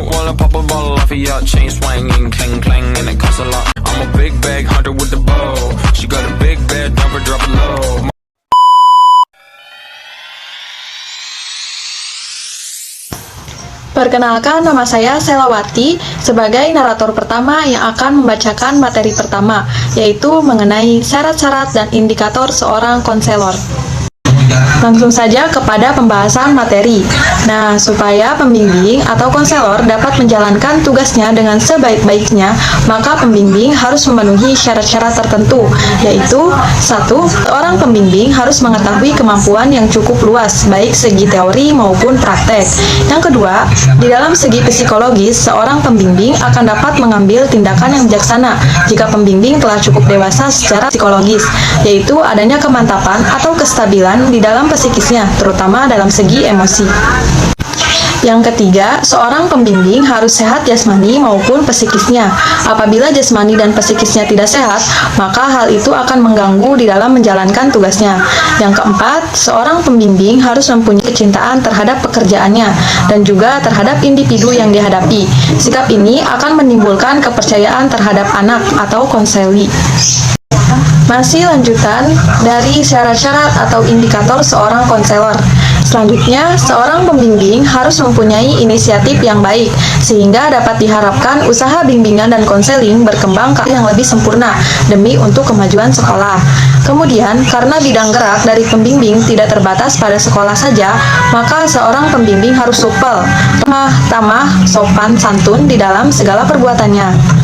smoke while I pop a bottle off of ya. Chain swinging, clang clang, and it costs a lot. I'm a big bag hunter with the bow. She got a big bed, never drop it low. Perkenalkan, nama saya Selawati sebagai narator pertama yang akan membacakan materi pertama, yaitu mengenai syarat-syarat dan indikator seorang konselor. Langsung saja kepada pembahasan materi. Nah, supaya pembimbing atau konselor dapat menjalankan tugasnya dengan sebaik-baiknya, maka pembimbing harus memenuhi syarat-syarat tertentu, yaitu 1. Seorang pembimbing harus mengetahui kemampuan yang cukup luas, baik segi teori maupun praktek. Yang kedua, di dalam segi psikologis, seorang pembimbing akan dapat mengambil tindakan yang bijaksana jika pembimbing telah cukup dewasa secara psikologis, yaitu adanya kemantapan atau kestabilan di dalam psikisnya, terutama dalam segi emosi. Yang ketiga, seorang pembimbing harus sehat jasmani maupun psikisnya. Apabila jasmani dan psikisnya tidak sehat, maka hal itu akan mengganggu di dalam menjalankan tugasnya. Yang keempat, seorang pembimbing harus mempunyai kecintaan terhadap pekerjaannya dan juga terhadap individu yang dihadapi. Sikap ini akan menimbulkan kepercayaan terhadap anak atau konseli. Masih lanjutan dari syarat-syarat atau indikator seorang konselor. Selanjutnya, seorang pembimbing harus mempunyai inisiatif yang baik, sehingga dapat diharapkan usaha bimbingan dan konseling berkembang ke yang lebih sempurna demi untuk kemajuan sekolah. Kemudian, karena bidang gerak dari pembimbing tidak terbatas pada sekolah saja, maka seorang pembimbing harus supel, ramah, tamah, sopan, santun di dalam segala perbuatannya.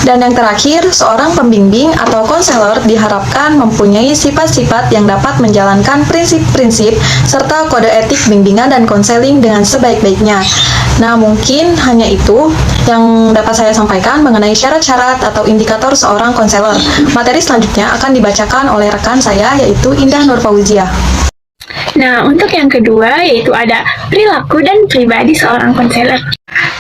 Dan yang terakhir, seorang pembimbing atau konselor diharapkan mempunyai sifat-sifat yang dapat menjalankan prinsip-prinsip serta kode etik bimbingan dan konseling dengan sebaik-baiknya. Nah, mungkin hanya itu yang dapat saya sampaikan mengenai syarat-syarat atau indikator seorang konselor. Materi selanjutnya akan dibacakan oleh rekan saya, yaitu Indah Nurfauzia. Nah, untuk yang kedua yaitu ada perilaku dan pribadi seorang konselor.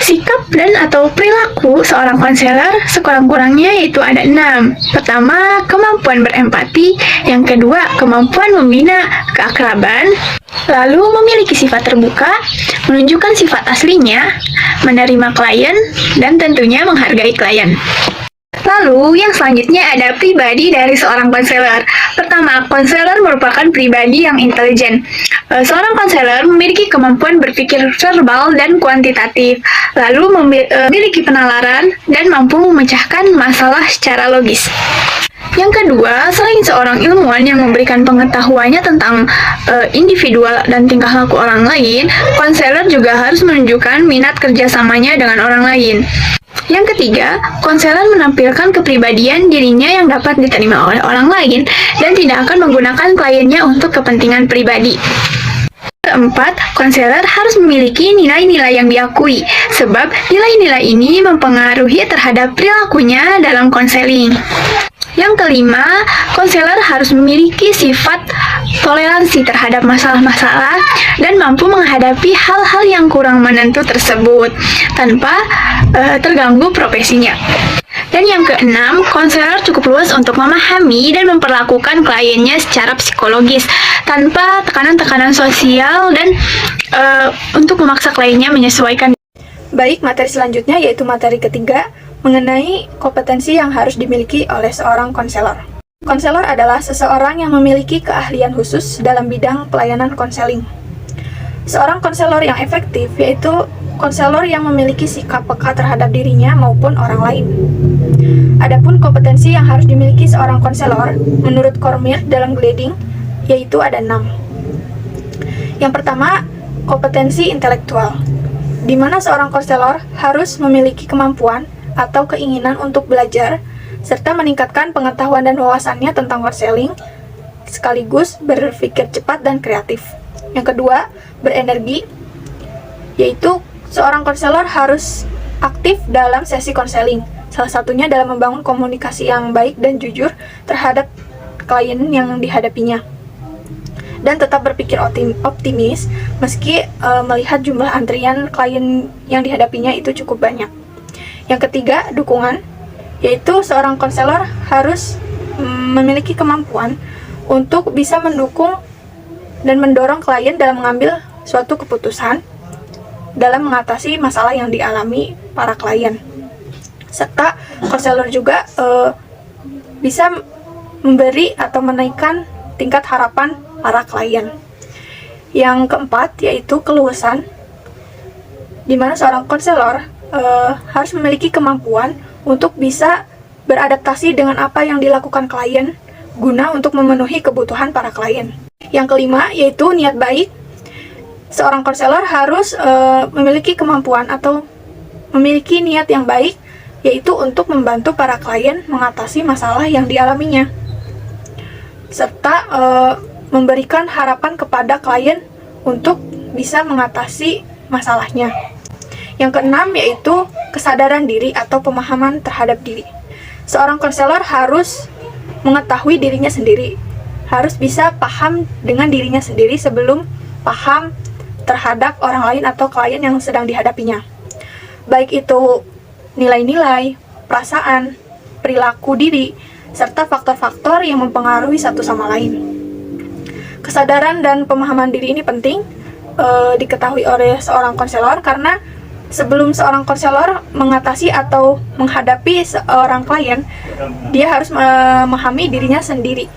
Sikap dan atau perilaku seorang konselor sekurang-kurangnya yaitu ada 6. Pertama, kemampuan berempati. Yang kedua, kemampuan membina keakraban. Lalu, memiliki sifat terbuka, menunjukkan sifat aslinya, menerima klien, dan tentunya menghargai klien. Lalu, yang selanjutnya ada pribadi dari seorang konselor. Pertama, konselor merupakan pribadi yang intelijen. Seorang konselor memiliki kemampuan berpikir verbal dan kuantitatif, lalu memiliki penalaran dan mampu memecahkan masalah secara logis. Yang kedua, selain seorang ilmuwan yang memberikan pengetahuannya tentang individual dan tingkah laku orang lain, konselor juga harus menunjukkan minat kerjasamanya dengan orang lain. Yang ketiga, konselor menampilkan kepribadian dirinya yang dapat diterima oleh orang lain dan tidak akan menggunakan kliennya untuk kepentingan pribadi. Keempat, konselor harus memiliki nilai-nilai yang diakui, sebab nilai-nilai ini mempengaruhi terhadap perilakunya dalam konseling. Yang kelima, konselor harus memiliki sifat toleransi terhadap masalah-masalah dan mampu menghadapi hal-hal yang kurang menentu tersebut tanpa terganggu profesinya. Dan yang keenam, konselor cukup luas untuk memahami dan memperlakukan kliennya secara psikologis tanpa tekanan-tekanan sosial dan untuk memaksa kliennya menyesuaikan. Baik, materi selanjutnya yaitu materi ketiga mengenai kompetensi yang harus dimiliki oleh seorang konselor. Konselor adalah seseorang yang memiliki keahlian khusus dalam bidang pelayanan konseling. Seorang konselor yang efektif yaitu konselor yang memiliki sikap peka terhadap dirinya maupun orang lain. Adapun kompetensi yang harus dimiliki seorang konselor menurut Kormir dalam grading yaitu ada 6. Yang pertama, kompetensi intelektual, di mana seorang konselor harus memiliki kemampuan atau keinginan untuk belajar, serta meningkatkan pengetahuan dan wawasannya tentang konseling, sekaligus berpikir cepat dan kreatif. Yang kedua, berenergi, yaitu seorang konselor harus aktif dalam sesi konseling, salah satunya dalam membangun komunikasi yang baik dan jujur terhadap klien yang dihadapinya, dan tetap berpikir optimis meski melihat jumlah antrian klien yang dihadapinya itu cukup banyak. Yang ketiga, dukungan, yaitu seorang konselor harus memiliki kemampuan untuk bisa mendukung dan mendorong klien dalam mengambil suatu keputusan, dalam mengatasi masalah yang dialami para klien. Serta konselor juga bisa memberi atau menaikkan tingkat harapan para klien. Yang keempat yaitu keluasan, di mana seorang konselor harus memiliki kemampuan untuk bisa beradaptasi dengan apa yang dilakukan klien guna untuk memenuhi kebutuhan para klien. Yang kelima yaitu niat baik. Seorang konselor harus memiliki kemampuan atau memiliki niat yang baik, yaitu untuk membantu para klien mengatasi masalah yang dialaminya, serta memberikan harapan kepada klien untuk bisa mengatasi masalahnya. Yang keenam yaitu kesadaran diri atau pemahaman terhadap diri. Seorang konselor harus mengetahui dirinya sendiri, harus bisa paham dengan dirinya sendiri sebelum paham terhadap orang lain atau klien yang sedang dihadapinya. Baik itu nilai-nilai, perasaan, perilaku diri, serta faktor-faktor yang mempengaruhi satu sama lain. Kesadaran dan pemahaman diri ini penting diketahui oleh seorang konselor, karena sebelum seorang konselor mengatasi atau menghadapi seorang klien, dia harus memahami dirinya sendiri.